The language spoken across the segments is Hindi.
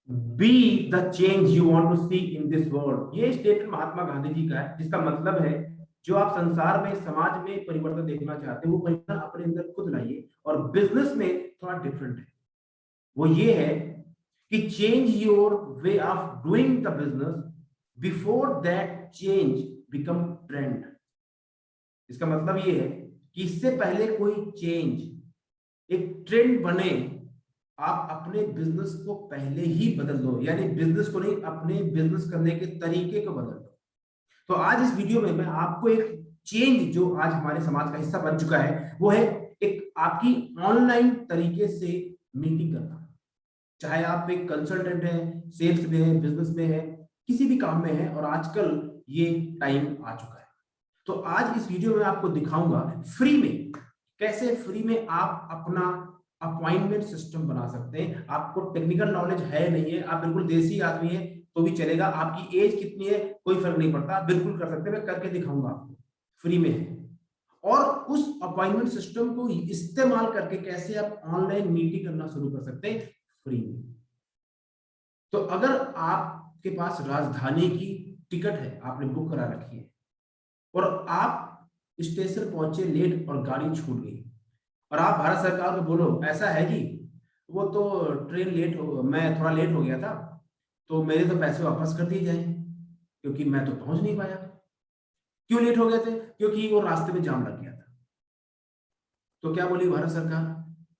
B the change you want to see in this world. ये स्टेटमेंट महात्मा गांधी जी का है, जिसका मतलब है जो आप संसार में, समाज में परिवर्तन देखना चाहते हैं, वो परिवर्तन अपने अंदर खुद लाइए। और बिजनेस में थोड़ा डिफरेंट है, वो ये है कि change your way of doing the business before that change become trend. इसका मतलब ये है कि इससे पहले कोई चेंज एक ट्रेंड बने, आप अपने बिजनेस को पहले ही बदल दो। यानी बिजनेस को नहीं, अपने बिजनेस करने के तरीके को बदल दो। तो आज इस वीडियो में मैं आपको एक चेंज जो आज हमारे समाज का हिस्सा बन चुका है, वो है एक आपकी ऑनलाइन तरीके से मीटिंग करना। चाहे आप एक कंसल्टेंट है, सेल्स में है, बिजनेस में है, किसी भी काम में है, और आजकल ये टाइम आ चुका है। तो आज इस वीडियो में आपको दिखाऊंगा फ्री में, कैसे फ्री में आप अपना अपॉइंटमेंट सिस्टम बना सकते हैं। आपको टेक्निकल नॉलेज है नहीं है, आप बिल्कुल देसी आदमी है तो भी चलेगा, आपकी एज कितनी है कोई फर्क नहीं पड़ता, बिल्कुल कर सकते हैं। मैं करके दिखाऊंगा आपको, फ्री में है। और उस अपॉइंटमेंट सिस्टम को इस्तेमाल करके कैसे आप ऑनलाइन मीटिंग करना शुरू कर सकते हैं फ्री में। तो अगर आपके पास राजधानी की टिकट है, आपने बुक करा रखी है, और आप स्टेशन पहुंचे लेट और गाड़ी छूट गई, और आप भारत सरकार को बोलो ऐसा है जी, वो तो ट्रेन लेट हो, मैं थोड़ा लेट हो गया था, तो मेरे तो पैसे वापस कर दिए जाए, क्योंकि मैं तो पहुंच नहीं पाया। क्यों लेट हो गए थे? क्योंकि वो रास्ते में जाम लग गया था। तो क्या बोली भारत सरकार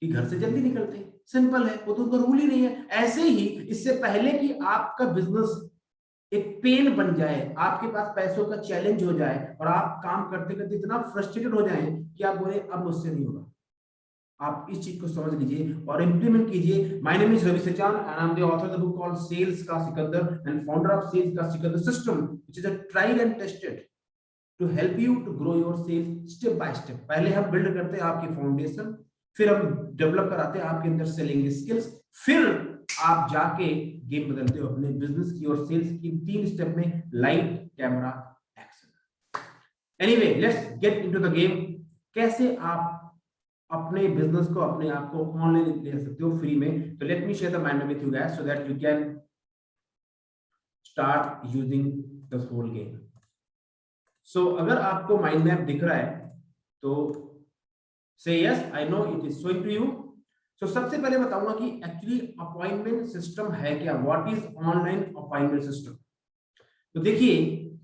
कि घर से जल्दी निकलते, सिंपल है, वो तो उनका रूल ही नहीं है। ऐसे ही इससे पहले कि आपका बिजनेस एक पेन बन जाए, आपके पास पैसों का चैलेंज हो जाए, और आप काम करते करते इतना फ्रस्ट्रेटेड हो जाए कि आप बोले अब मुझसे नहीं होगा, आप इस चीज को समझ लीजिए और इंप्लीमेंट कीजिए। My name is Ravi Sachan and I am the author of the book called sales का Sikandar and founder of sales का Sikandar system, which is a tried and tested to help you to grow your sales step by step. पहले हम बिल्ड करते हैं आपकी फाउंडेशन, फिर हम डेवलप कराते हैं आपके अंदर सेलिंग स्किल्स, फिर आप जाके गेम बदलते हो अपने बिजनेस की और सेल्स की। 3 स्टेप में light camera action. Anyway, let's get into the game. कैसे आप अपने बिजनेस को, अपने आप को ऑनलाइन ले सकते हो फ्री में। तो let me share the mind map with you guys so that you can start using this whole game. So अगर आपको माइंड मैप दिख रहा है तो से yes, I know it is showing to you. So सबसे पहले बताऊंगा कि एक्चुअली अपॉइंटमेंट सिस्टम है क्या, what is online appointment system. तो देखिए,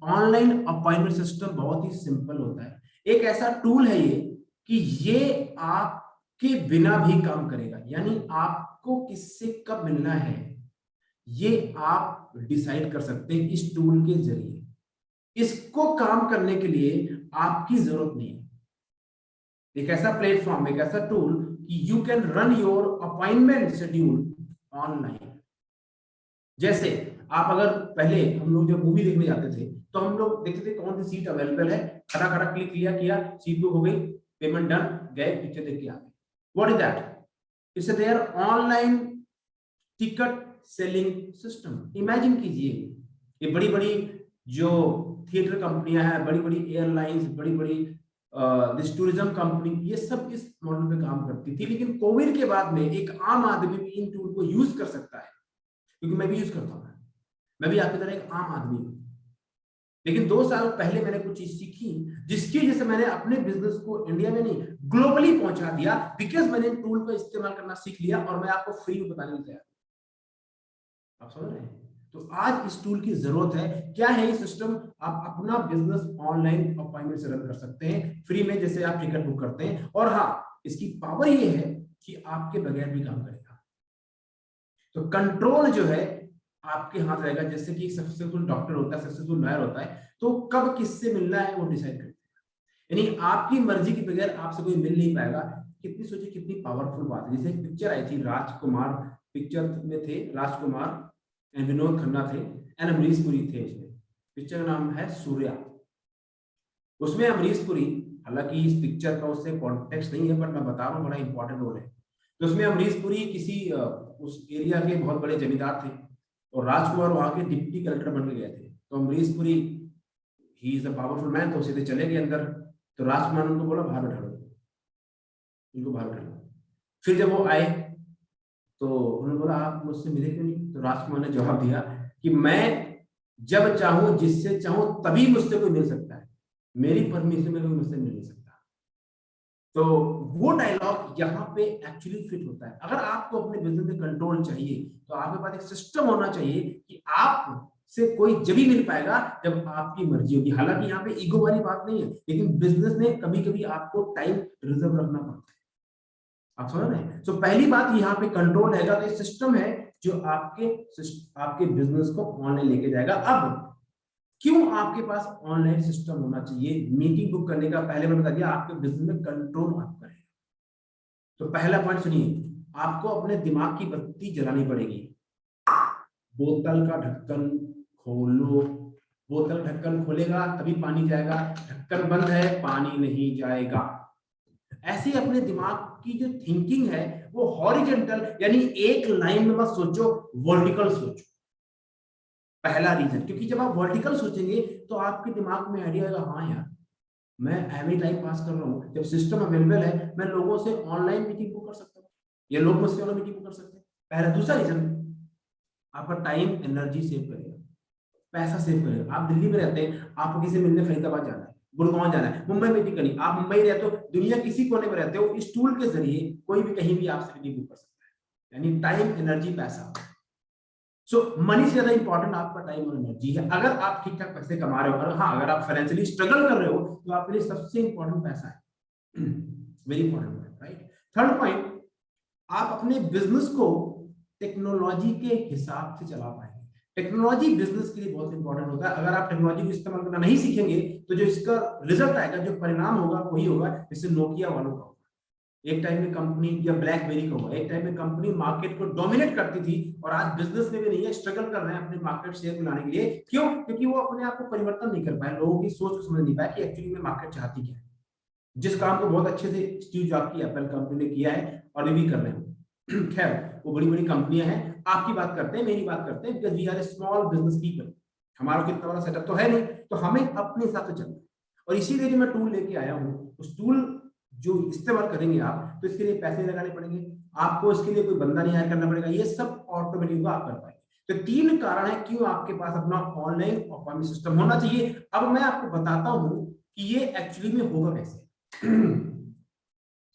ऑनलाइन अपॉइंटमेंट सिस्टम बहुत ही सिंपल होता है। एक ऐसा टूल है ये कि ये आपके बिना भी काम करेगा। यानी आपको किससे कब मिलना है ये आप डिसाइड कर सकते हैं इस टूल के जरिए। इसको काम करने के लिए आपकी जरूरत नहीं है। एक ऐसा प्लेटफॉर्म, एक ऐसा टूल कि you can run your appointment schedule online. जैसे आप अगर पहले हम लोग जब मूवी देखने जाते थे तो हम लोग देखते थे कौन सी सीट अवेलेबल है, खड़ा खड़ा क्लिक किया, सीट बुक हो गई, पेमेंट डन, गए पिक्चर देख के आ गए। What is that? It's their online ticket selling system. Imagine कीजिए, ये बड़ी बड़ी जो थिएटर कंपनियां हैं, बड़ी बड़ी एयरलाइंस, बड़ी बड़ी टूरिज्म कंपनी, ये सब इस मॉडल पे काम करती थी। लेकिन कोविड के बाद में एक आम आदमी भी इन टूल को यूज कर सकता है, क्योंकि मैं भी यूज करता हूँ, मैं भी आपकी तरह एक आम आदमी हूँ। लेकिन 2 साल पहले मैंने कुछ चीज सीखी जिसकी वजह से मैंने अपने बिजनेस को इंडिया में नहीं ग्लोबली पहुंचा दिया, बिकॉज मैंने टूल को इस्तेमाल करना सीख लिया, और मैं आपको फ्री में बताने को तैयार। आप समझ रहे हैं? तो आज इस टूल की जरूरत है। क्या है ये सिस्टम? आप अपना बिजनेस ऑनलाइन अपॉइंटमेंट से रन कर सकते हैं फ्री में, जैसे आप टिकट बुक करते हैं। और हाँ, इसकी पावर ये है कि आपके बगैर भी काम करेगा। तो कंट्रोल जो है आपके हाथ रहेगा। जैसे कि सक्सेसफुल डॉक्टर होता है, सक्सेसफुल लॉयर होता है, तो कब किससे मिलना है वो डिसाइड करते हैं। यानी आपकी मर्जी के बगैर आपसे कोई मिल नहीं पाएगा। कितनी सोचिए, कितनी पावरफुल बात है। जैसे एक पिक्चर आई थी राजकुमार, पिक्चर में थे राजकुमार एंड विनोद खन्ना थे एंड अमरीश पुरी थे उसमें। पिक्चर का नाम है सूर्या। उसमें अमरीश पुरी, हालांकि इस पिक्चर का उससे कॉन्टेक्स्ट नहीं है, बट मैं बता रहा हूँ, बड़ा इंपॉर्टेंट रोल है। तो उसमें अमरीश पुरी किसी उस एरिया के बहुत बड़े जमींदार थे, और राजकुमार वहां के डिप्टी कलेक्टर बन के गए थे। तो Amrish Puri, he is a powerful man, तो सीधे चले गए अंदर। तो राजकुमार उनको बोला बाहर बैठा लो, इनको बाहर बैठा लो। फिर जब वो आए तो उन्होंने बोला आप मुझसे मिले क्यों नहीं? तो राजकुमार ने जवाब दिया कि मैं जब चाहूं, जिससे चाहूं तभी मुझसे कोई मिल सकता है, मेरी परमिशन में कोई मुझसे मिल नहीं सकता। तो वो डायलॉग यहाँ पे एक्चुअली फिट होता है। अगर आपको अपने बिजनेस में कंट्रोल चाहिए तो आपके पास एक सिस्टम होना चाहिए कि आप से कोई जब ही मिल पाएगा जब आपकी मर्जी होगी। हालांकि यहाँ पे ईगो वाली बात नहीं है, लेकिन बिजनेस में कभी कभी आपको टाइम रिजर्व रखना पड़ता है। आप समझ रहे हैं? तो पहली बात यहाँ पे कंट्रोल रहेगा, तो सिस्टम है जो आपके बिजनेस को ऑनलाइन लेके जाएगा। अब क्यों आपके पास ऑनलाइन सिस्टम होना चाहिए? मीटिंग बुक करने का पहले मैंने बता दिया, आपके बिजनेस में कंट्रोल आप करें। तो पहला पॉइंट सुनिए, आपको अपने दिमाग की बत्ती जलानी पड़ेगी। बोतल का ढक्कन खोलो, बोतल ढक्कन खोलेगा तभी पानी जाएगा, ढक्कन बंद है पानी नहीं जाएगा। ऐसे अपने दिमाग की जो थिंकिंग है वो हॉरिजॉन्टल यानी एक लाइन में मत सोचो, वर्टिकल सोचो। पहला रीजन, क्योंकि जब आप वर्टिकल सोचेंगे तो आपके दिमाग में आइडिया आएगा, हाँ यार मैं एवरी टाइम पास कर रहा हूँ, जब सिस्टम अवेलेबल है मैं लोगों से ऑनलाइन मीटिंग बुक कर सकता हूँ, या लोग मुझसे ऑनलाइन मीटिंग बुक कर सकते हैं। पहला। दूसरा रीजन, आपका टाइम एनर्जी सेव करेगा, पैसा सेव करेगा। आप दिल्ली में रहते हैं, आपको किसी मिलने फरीदाबाद जाना है, गुड़गांव जाना है, मुंबई मीटिंग करनी, आप मुंबई रहते हो, दुनिया किसी कोने में रहते हो, इस टूल के जरिए कोई भी कहीं भी आपसे मीटिंग बुक कर सकता है। यानी टाइम एनर्जी पैसा। सो मनी से ज्यादा इंपॉर्टेंट आपका टाइम और एनर्जी है। अगर आप ठीक ठाक पैसे कमा रहे हो, और हाँ अगर आप फाइनेंशियली स्ट्रगल कर रहे हो तो आपके लिए सबसे इंपॉर्टेंट पैसा है। Very important point, right. Third point, आप अपने बिजनेस को टेक्नोलॉजी के हिसाब से चला पाएंगे। टेक्नोलॉजी बिजनेस के लिए बहुत इंपॉर्टेंट होता है। अगर आप टेक्नोलॉजी को इस्तेमाल करना नहीं सीखेंगे तो जो इसका रिजल्ट आएगा, जो परिणाम होगा वही होगा जैसे नोकिया वालों का। एक टाइम में कंपनी, या ब्लैकबेरी का हुआ, एक टाइम में कंपनी मार्केट को डोमिनेट करती थी, और आज बिजनेस में भी नहीं है, स्ट्रगल कर रहे हैं अपने मार्केट शेयर बनाने के लिए। क्यों? क्योंकि वो अपने आप को परिवर्तन नहीं कर पाए, लोगों की सोच को समझ नहीं पाए कि एक्चुअली में मार्केट चाहती क्या है। जिस काम को बहुत अच्छे से स्टीव जॉब की एप्पल कंपनी ने किया है और अभी भी कर रहे हैं। खैर वो बड़ी बड़ी कंपनियां हैं, आपकी बात करते हैं, मेरी बात करते हैं, because we are a small business people. हमारा कितना बड़ा सेटअप तो है नहीं, तो हमें अपने हिसाब से चलना है। और इसीलिए जो मैं टूल लेके आया हूँ, उस टूल जो इस्तेमाल करेंगे आप, तो इसके लिए पैसे लगाने पड़ेंगे आपको, इसके लिए कोई बंदा नहीं हायर करना पड़ेगा, ये सब ऑटोमेटिक आप कर पाएंगे। तो तीन कारण है क्यों आपके पास अपना ऑनलाइन अपॉइंटमेंट सिस्टम होना चाहिए। अब मैं आपको बताता हूं कि ये एक्चुअली में होगा कैसे,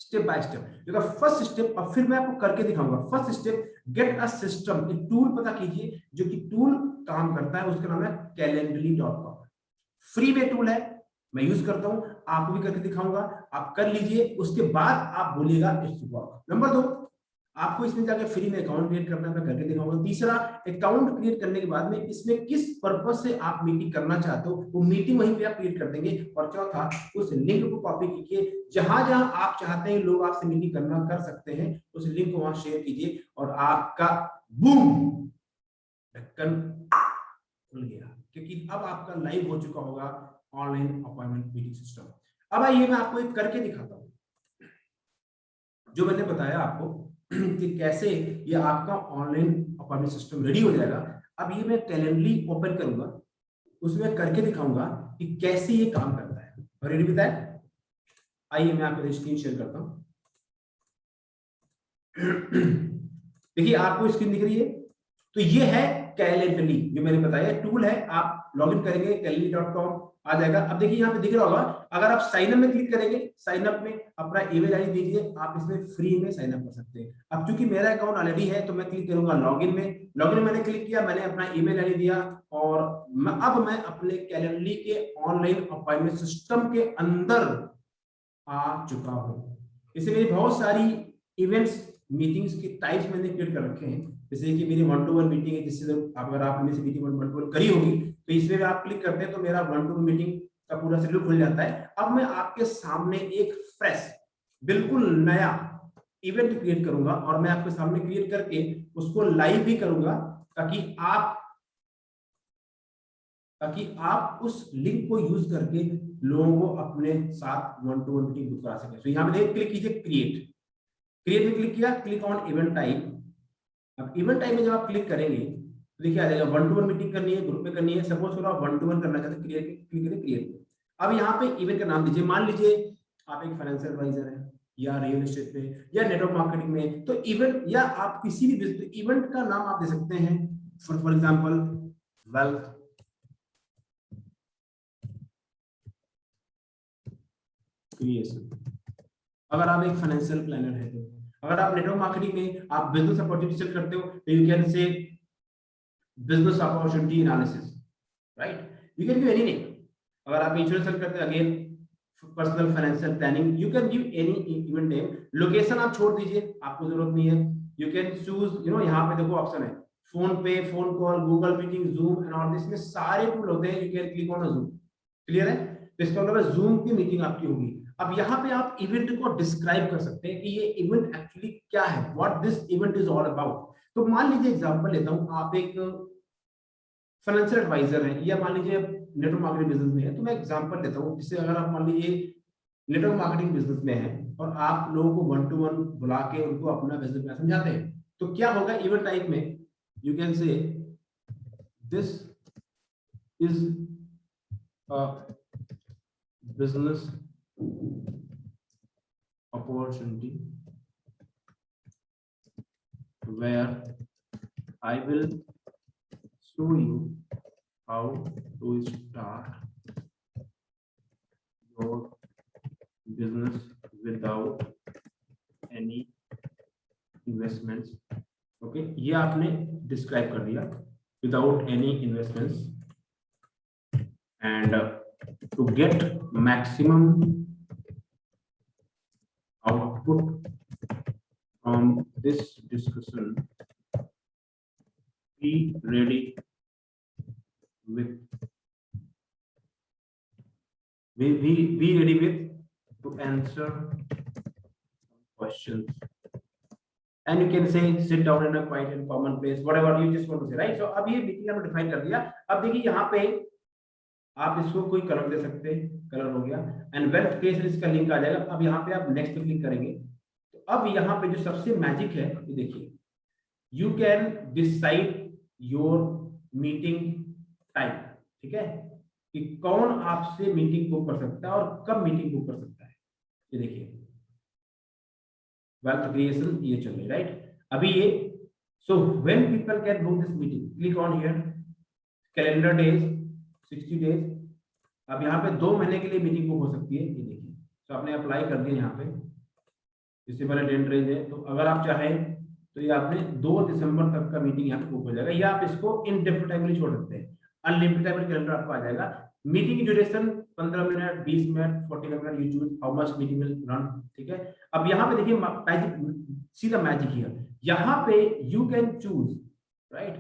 स्टेप बाय स्टेप। जो फर्स्ट स्टेप, अब फिर मैं आपको करके दिखाऊंगा। First step, get a system, एक टूल पता कीजिए जो कि टूल काम करता है, उसका नाम है calendly.com। फ्री में टूल है, मैं यूज करता हूं, आपको भी करके दिखाऊंगा, आप कर लीजिए, उसके बाद आप बोलिएगा इट्स वर्क। नंबर 2, आपको इसमें जाकर फ्री में अकाउंट क्रिएट करना है, मैं करके दिखाऊंगा। तीसरा, अकाउंट क्रिएट करने के बाद में इसमें किस पर्पस से आप मीटिंग करना चाहते हो वो मीटिंग वहीं पे आप क्रिएट कर देंगे। और चौथा, उस लिंक को कॉपी कीजिए, जहां जहां आप चाहते हैं लोग आपसे मीटिंग करना कर सकते हैं, उस लिंक को वहां शेयर कीजिए, और आपका बूम, ढक्कन खुल गया, क्योंकि अब आपका लाइव हो चुका होगा ऑनलाइन अपॉइंटमेंट मीटिंग सिस्टम। अब आइए मैं आपको एक करके दिखाता हूं, जो मैंने बताया आपको कि कैसे ये आपका ऑनलाइन अपॉइंटमेंट सिस्टम रेडी हो जाएगा। अब ये मैं कैलेंडली ओपन करूंगा, उसमें करके दिखाऊंगा कि कैसे ये काम करता है। Ready with that? आइए मैं आपको स्क्रीन शेयर करता हूं। देखिए आपको स्क्रीन दिख रही है, तो ये है कैलेंडली, जो मैंने बताया टूल है। आप लॉगिन करेंगे calendly.com, आ जाएगा। अब देखिए यहाँ पे दिख रहा होगा, अगर आप साइन अप में क्लिक करेंगे, साइन अप में अपना ईमेल आईडी दीजिए, आप इसमें फ्री में साइन अप कर सकते हैं। अब चूंकि मेरा अकाउंट ऑलरेडी है तो मैं क्लिक करूंगा लॉगिन में। लॉगिन में मैंने क्लिक किया, मैंने अपना ईमेल आईडी दिया, और अब मैं अपने कैलेंडली के ऑनलाइन अपॉइंटमेंट सिस्टम के अंदर आ चुका हूँ। इससे मेरी बहुत सारी इवेंट्स, मीटिंग्स के टाइप्स मैंने क्रिएट कर रखे हैं। जैसे कि मेरी 1-to-1 मीटिंग है, जिससे अगर आपने से मीटिंग 1-to-1 करी होगी तो इसमें भी आप क्लिक करते हैं तो मेरा 1-to-1 मीटिंग का पूरा शेड्यूल खुल जाता है। अब मैं आपके सामने एक फ्रेश, बिल्कुल नया इवेंट क्रिएट करूंगा, और मैं आपके सामने क्रिएट करके उसको लाइव भी करूंगा, ताकि आप उस लिंक को यूज करके लोगों को अपने साथ 1-to-1 मीटिंग बुक करा सकें। तो यहाँ पे क्लिक कीजिए, क्रिएट। क्रिएट में क्लिक किया, क्लिक ऑन इवेंट टाइप। अब इवेंट टाइप में जब आप क्लिक करेंगे तो देखिए आ जाएगा 1-to-1 मीटिंग करनी है, ग्रुप में करनी है। सपोज करो आप 1-to-1 करना चाहते हैं, क्लिक करिए क्रिएट। अब यहाँ पे इवेंट का नाम दीजिए, मान लीजिए आप एक फाइनेंशियल एडवाइजर है, या रियल एस्टेट में या नेटवर्क मार्केटिंग में, तो इवेंट या आप किसी भी इवेंट का नाम आप दे सकते हैं। For example wealth creation. अगर आप एक फाइनेंशियल प्लानर है, तो अगर आप नेटवर्क मार्केटिंग में आप बिजनेस अपॉर्चुनिटी सेल करते हो, तो you can say business opportunity analysis, right? You can give any name. अगर आप इंश्योरेंस सेल करते हैं, again personal financial planning, you can give any event name. Location आप छोड़ दीजिए, आपको जरूरत नहीं है। यू कैन चूज, यहाँ पे देखो ऑप्शन है फोन पे, phone call, Google meeting, zoom and all this में सारे टूल होते हैं। You can click on zoom. Clear है? तो इसका मतलब है जूम की मीटिंग आपकी होगी। अब यहाँ पे आप इवेंट को डिस्क्राइब कर सकते हैं कि ये इवेंट एक्चुअली क्या है, what this event is all about. तो मान लीजिए एग्जांपल लेता हूं, आप एक फाइनेंशियल एडवाइजर है या मान लीजिए नेटवर्क मार्केटिंग बिजनेस में है, तो मैं एग्जांपल लेता हूं। जैसे अगर आप मान लीजिए नेटवर्क मार्केटिंग बिजनेस में है और आप लोगों को 1 to 1 बुला के उनको अपना बिजनेस में समझाते हैं, तो क्या होगा इवेंट टाइप में? You can say this is a business opportunity where I will show you how to start your business without any investments. Okay, ये आपने डिस्क्राइब कर दिया, without any investments, and to get maximum output from this discussion, be ready with to answer questions, and you can say sit down in a quiet and common place, whatever you just want to say, right? So अब ये मीटिंग हमने डिफाइन कर दिया। अब देखिए यहाँ पे आप इसको कोई कलर दे सकते हैं, कलर हो गया, एंड वेल्थ क्रिएशन इसका लिंक आ जाएगा। अब यहाँ पे आप नेक्स्ट पे क्लिक करेंगे, तो अब यहाँ पे जो सबसे मैजिक है ये देखिए, you can decide your meeting time. ठीक है, कि कौन आपसे मीटिंग बुक कर सकता है और कब मीटिंग बुक कर सकता है। ये देखिए वेल्थ क्रिएशन ये चल रही, राइट? अभी ये so when people can book this meeting, click on here calendar days 60 days. अब यहाँ पे 2 महीने के लिए मीटिंग बुक हो सकती है। ये देखिए, तो आपने अप्लाई कर दिया यहाँ पे, इससे पहले डेट रेंज है, तो अगर आप चाहें तो ये आपने 2 दिसंबर तक का मीटिंग यहाँ पे बुक हो जाएगा, या आप इसको इनडेफिनिटेबली छोड़ सकते हैं। अनलिमिटेड कैलेंडर आपको आ जाएगा। मीटिंग की duration 15 minute, 20 minute, 45 minute, you choose how much meeting will run. ठीक है, अब यहाँ पे देखिए magic, see the magic here, यहाँ पे you can choose, right?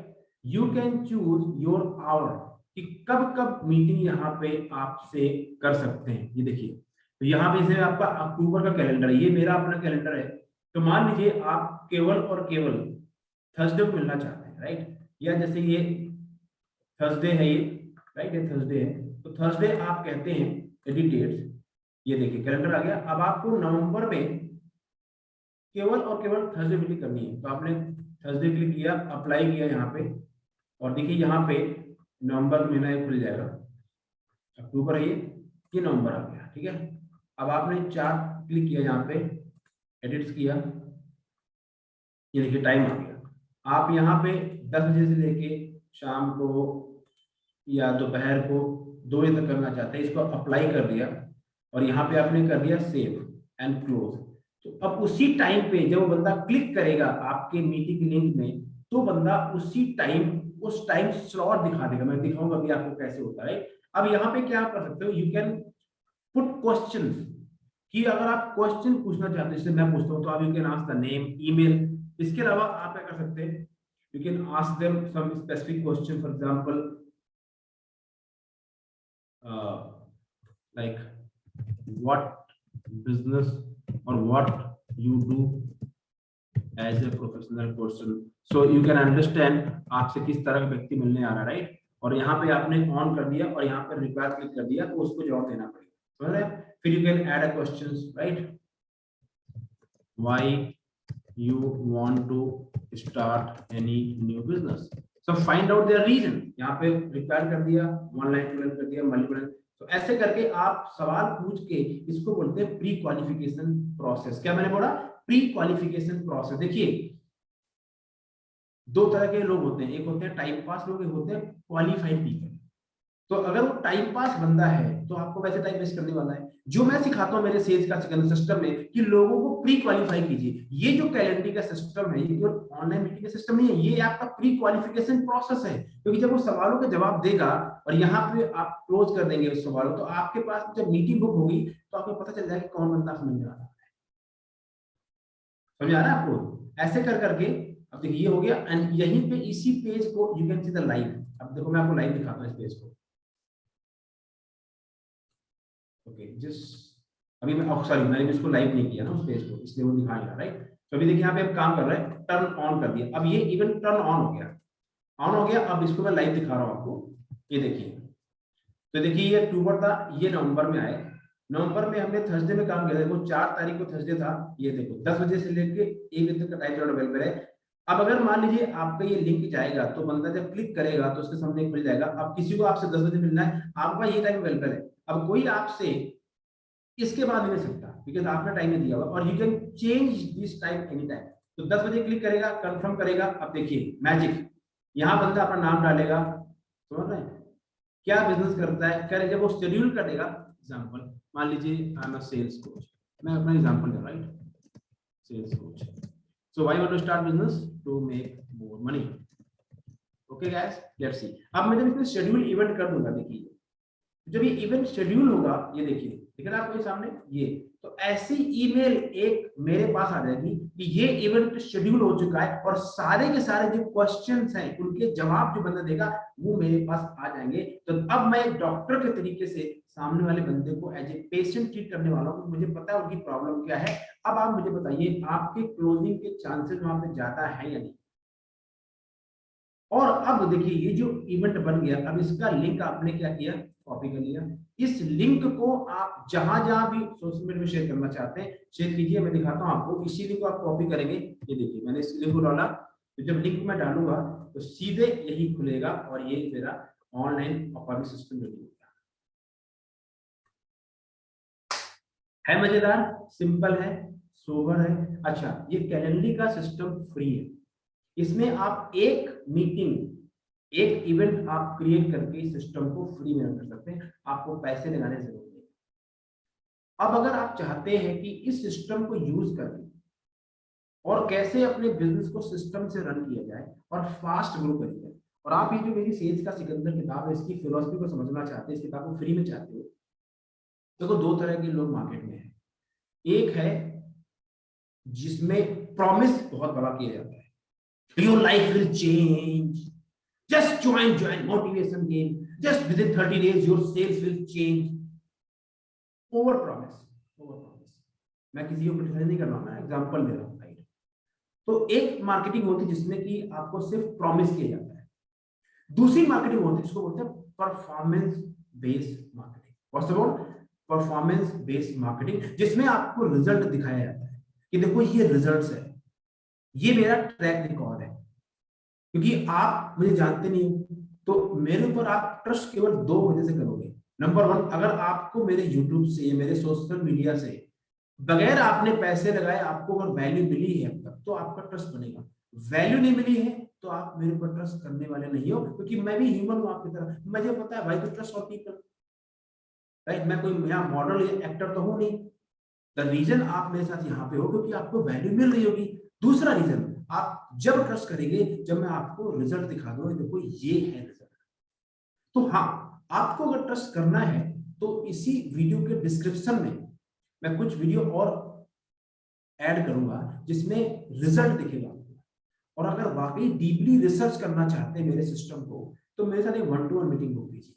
You can choose your hour कि कब कब मीटिंग यहाँ पे आपसे कर सकते हैं। ये देखिए, तो यहाँ पे जैसे आपका अक्टूबर का कैलेंडर है, ये मेरा अपना कैलेंडर है, तो मान लीजिए आप केवल और केवल थर्सडे को मिलना चाहते हैं, राइट? या जैसे ये थर्सडे है, ये राइट, ये थर्सडे है, तो थर्सडे आप कहते हैं एडिट डेट्स। ये देखिए कैलेंडर आ गया। अब आपको नवंबर में केवल और केवल थर्सडे मीटिंग करनी है, तो आपने थर्सडे क्लिक किया, अप्लाई किया यहाँ पे, और देखिए यहाँ पे नवंबर महीना ये खुल जाएगा। अक्टूबर है ये नवंबर आ गया। ठीक है, अब आपने चार्ट क्लिक किया, यहाँ पे एडिट्स किया, ये देखिए टाइम आ गया। आप यहाँ पे 10 बजे से लेके शाम को या दोपहर को 2 बजे तक करना चाहते हैं, इसको अप्लाई कर दिया और यहाँ पे आपने कर दिया सेव एंड क्लोज। तो अब उसी टाइम पे जब वो बंदा क्लिक करेगा आपके मीटिंग लिंक में, तो बंदा उसी टाइम उस टाइम स्लॉट दिखा देगा। मैं दिखाऊंगा अभी आपको कैसे होता है। अब यहाँ पे क्या कर सकते हो, यू कैन पुट क्वेश्चंस, कि अगर आप क्वेश्चन पूछना चाहते हैं, जैसे मैं पूछता हूँ, तो आप you can ask the name, email. इसके अलावा आप क्या कर सकते हैं, you can ask them some specific question, for example like what business or what you do as a professional person, so you can understand आपसे किस तरह का व्यक्ति मिलने आ रहा है, राइट? और यहाँ पे आपने ऑन कर दिया और यहाँ पे रिक्वायर क्लिक कर दिया, तो उसको जवाब देना पड़ेगा, समझ रहे हैं? फिर you can add a questions, right? why you want to start any new business, so find out their reason। यहाँ पे रिक्वायर कर दिया, 1 लाइन 2 लाइन कर दिया, मल्टीपल। तो ऐसे करके आप सवाल पूछ के इसको बोलते हैं प्री क्वालिफिकेशन प्रोसेस। क्या मैंने बोला? Pre qualification process. देखिए दो तरह के लोग होते हैं, एक होते हैं टाइम पास लोग, एक होते हैं क्वालिफाइड पीपल। तो अगर वो टाइम पास बंदा है तो आपको वैसे टाइम वेस्ट करने वाला है। जो मैं सिखाता हूं मेरे सेल्स का सिस्टम में कि लोगों को प्री क्वालिफाई कीजिए, ये जो कैलेंडर का सिस्टम है ये केवल ऑनलाइन मीटिंग का सिस्टम नहीं है, ये आपका प्री क्वालिफिकेशन प्रोसेस है। क्योंकि जब वो सवालों के जवाब देगा और यहाँ पे आप क्लोज कर देंगे उस सवालों, तो आपके पास जब मीटिंग बुक होगी तो आपको पता चल जाएगा कौन बंदा समझ में आ रहा है। समझ आ रहा है आपको? ऐसे कर करके अब देखिए ये हो गया। एंड यहीं पे इसी पेज को you can see the live. अब देखो मैं आपको लाइव दिखाता हूँ इस पेज को। ओके जस्ट अभी मैं सॉरी मैंने इसको लाइव नहीं किया ना उस पेज को, इसलिए वो दिखा नहीं रहा, राइट। तो अभी देखिए यहाँ पे हम काम कर रहे हैं, टर्न ऑन कर दिया। अब ये इवेंट टर्न ऑन हो गया, ऑन हो गया। अब इसको मैं लाइव दिखा रहा हूँ आपको, ये देखिए। तो देखिए ये अक्टूबर था, ये नवंबर में आए। नवंबर में हमने थर्सडे में काम किया था, वो 4 तारीख को थर्सडे था। ये देखो 10 बजे से लेके 1 बजे तक का टाइम अवेलेबल है। अब अगर मान लीजिए आपका ये लिंक जाएगा तो बंदा जब क्लिक करेगा तो उसके सामने खुल जाएगा। अब किसी को आपसे 10 बजे मिलना है, आपका ये टाइम अवेलेबल है। अब कोई आपसे इसके बाद नहीं सकता बिकॉज आपने टाइम नहीं दिया होगा, और you can change this time any time. तो 10 बजे क्लिक करेगा, कंफर्म करेगा। अब देखिए मैजिक, यहाँ बंदा अपना नाम डालेगा, समझ रहे हैं क्या बिजनेस करता है, क्या जब वो शेड्यूल करेगा। एग्जांपल मान लीजिए I am a sales coach, मैं अपना एग्जांपल दे रहा हूं, right, sales coach. So why want to start business? To make more money. Okay guys, let's see. अब मैं जब इसमें शेड्यूल इवेंट कर दूंगा, देखिए जब ये इवेंट शेड्यूल होगा, ये देखिए दिख रहा है आपको सामने ये, तो ऐसी ईमेल एक मेरे पास आ जाएगी कि ये इवेंट शेड्यूल हो चुका है, और सारे के सारे जो क्वेश्चंस हैं उनके जवाब जो बंदा देगा वो मेरे पास आ जाएंगे। तो अब मैं एक डॉक्टर के तरीके से सामने वाले बंदे को एज ए पेशेंट ट्रीट करने वाला हूँ, मुझे पता है उनकी प्रॉब्लम क्या है। अब आप मुझे बताइए आपके क्लोजिंग के चांसेस वहां पे ज्यादा है या नहीं? और अब देखिए ये जो इवेंट बन गया, अब इसका लिंक आपने क्या किया, कॉपी कर लिया। इस लिंक को आप जहां जहां भी सोशल मीडिया में शेयर करना चाहते हैं शेयर कीजिए। मैं दिखाता हूं आपको, इसी लिंक को आप कॉपी करेंगे। ये देखिए मैंने इस लिंक को डाला, तो जब लिंक मैं डालूंगा तो सीधे यही खुलेगा और ये मेरा ऑनलाइन अपॉइंटमेंट सिस्टम रेडी हो गया। है मजेदार, सिंपल है, सोबर है। अच्छा ये कैलेंडर का सिस्टम फ्री है, इसमें आप एक मीटिंग एक इवेंट आप क्रिएट करके सिस्टम को फ्री में रन कर सकते हैं, आपको पैसे लगाने की जरूरत नहीं। अब अगर आप चाहते हैं कि इस सिस्टम को यूज करके और कैसे अपने बिजनेस को सिस्टम से रन किया जाए और फास्ट ग्रो करिए जाए, और आप ये जो मेरी सेल्स का सिकंदर किताब है इसकी फिलोसफी को समझना चाहते हैं, इस किताब को फ्री में चाहते हो, देखो दो तरह के लोग मार्केट में हैं। एक है जिसमें प्रॉमिस बहुत बड़ा किया जाता है, your life will change, just join motivation game, just within 30 days your sales will change. over promise। मैं किसी को क्रिटिसाइज नहीं कर रहा हूं, मैं एग्जांपल दे रहा हूं, राइट। तो एक मार्केटिंग होती है जिसमें कि आपको सिर्फ प्रॉमिस किया जाता है। दूसरी मार्केटिंग होती है जिसको बोलते हैं performance based marketing. What's about performance based marketing, जिसमें आपको रिजल्ट दिखाया जाता है कि देखो ये रिजल्ट्स है, ये मेरा ट्रैक रिकॉर्ड है। क्योंकि आप मुझे जानते नहीं हो तो मेरे ऊपर आप ट्रस्ट केवल दो वजह से करोगे। नंबर वन, अगर आपको मेरे यूट्यूब से मेरे सोशल मीडिया से बगैर आपने पैसे लगाए आपको अगर वैल्यू मिली है अब तक तो आपका ट्रस्ट बनेगा। वैल्यू नहीं मिली है तो आप मेरे ऊपर ट्रस्ट करने वाले नहीं हो, क्योंकि मैं भी ह्यूमन हूं आपकी तरह, मुझे पता है भाई तो ट्रस्ट और पीपल, राइट। मैं कोई यहाँ मॉडल या एक्टर तो हूं नहीं। द रीजन आप मेरे साथ यहाँ पे हो क्योंकि आपको वैल्यू मिल रही होगी। दूसरा रीजन, आप जब ट्रस्ट करेंगे जब मैं आपको रिजल्ट दिखा दूं, देखो ये है रिजल्ट। तो हाँ, आपको अगर ट्रस्ट करना है तो इसी वीडियो के डिस्क्रिप्शन में मैं कुछ वीडियो और ऐड करूंगा जिसमें रिजल्ट दिखेगा। और अगर वाकई डीपली रिसर्च करना चाहते हैं मेरे सिस्टम को तो मेरे साथ एक 1-to-1 मीटिंग बुक कीजिए।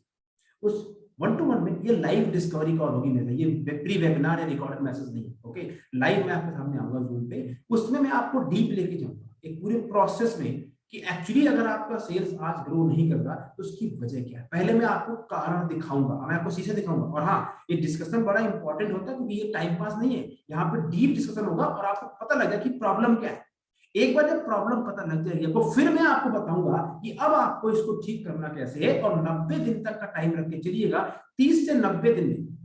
उस 1-to-1 में ये लाइव डिस्कवरी कॉल होगी मेरा, ये प्री वेबिनार या रिकॉर्डेड मैसेज नहीं। ओके, लाइव मैं आपके सामने आऊंगा जूम पे, उसमें मैं आपको डीप लेके जाऊंगा एक पूरे प्रोसेस में कि एक्चुअली अगर आपका सेल्स आज ग्रो नहीं कर रहा तो उसकी वजह क्या है। पहले मैं आपको कारण दिखाऊंगा, मैं आपको शीशे दिखाऊंगा। और हाँ, ये डिस्कशन बड़ा इंपॉर्टेंट होता है क्योंकि ये टाइम पास नहीं है, यहाँ पे डीप डिस्कशन होगा और आपको पता लगेगा कि प्रॉब्लम क्या है। एक बार जब प्रॉब्लम पता लग जाएगी तो फिर मैं आपको बताऊंगा कि अब आपको इसको ठीक करना कैसे है, और 90 दिन तक का टाइम रख के चलिएगा। 30 से 90 दिन में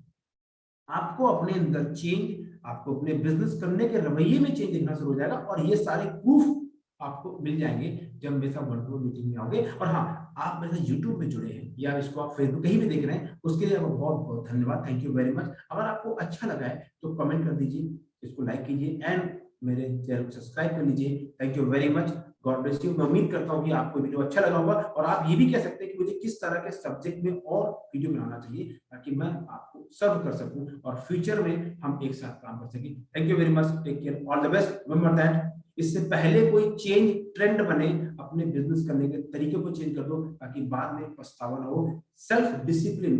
आपको अपने अंदर चेंज, आपको अपने बिजनेस करने के रवैये में चेंज दिखना शुरू हो जाएगा, और ये सारे प्रूफ आपको मिल जाएंगे जब मेरे साथ वन टू वन मीटिंग में आओगे। और हाँ, आप मेरे साथ यूट्यूब में जुड़े हैं या इसको आप फेसबुक कहीं भी देख रहे हैं, उसके लिए आपको बहुत बहुत धन्यवाद, थैंक यू वेरी मच। अगर आपको अच्छा लगा है तो कमेंट कर दीजिए, इसको लाइक कीजिए एंड मेरे चैनल को सब्सक्राइब कर लीजिए। Thank you very much, God bless you. मैं उम्मीद करता हूँ कि आपको वीडियो अच्छा लगा होगा, और आप ये भी कह सकते हैं कि मुझे किस तरह के सब्जेक्ट में और वीडियो बनाना चाहिए ताकि मैं आपको सर्व कर सकूं और फ्यूचर में हम एक साथ काम कर सकें। Thank you very much, take care, all the best. Remember that इससे पहले कोई चेंज ट्रेंड बने, अपने बिजनेस करने के तरीके को चेंज कर दो ताकि बाद में पछतावा ना हो। Self discipline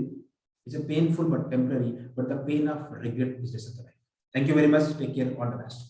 is a painful but temporary, but the pain of regret is disappointment. Thank you very much, take care, all the best.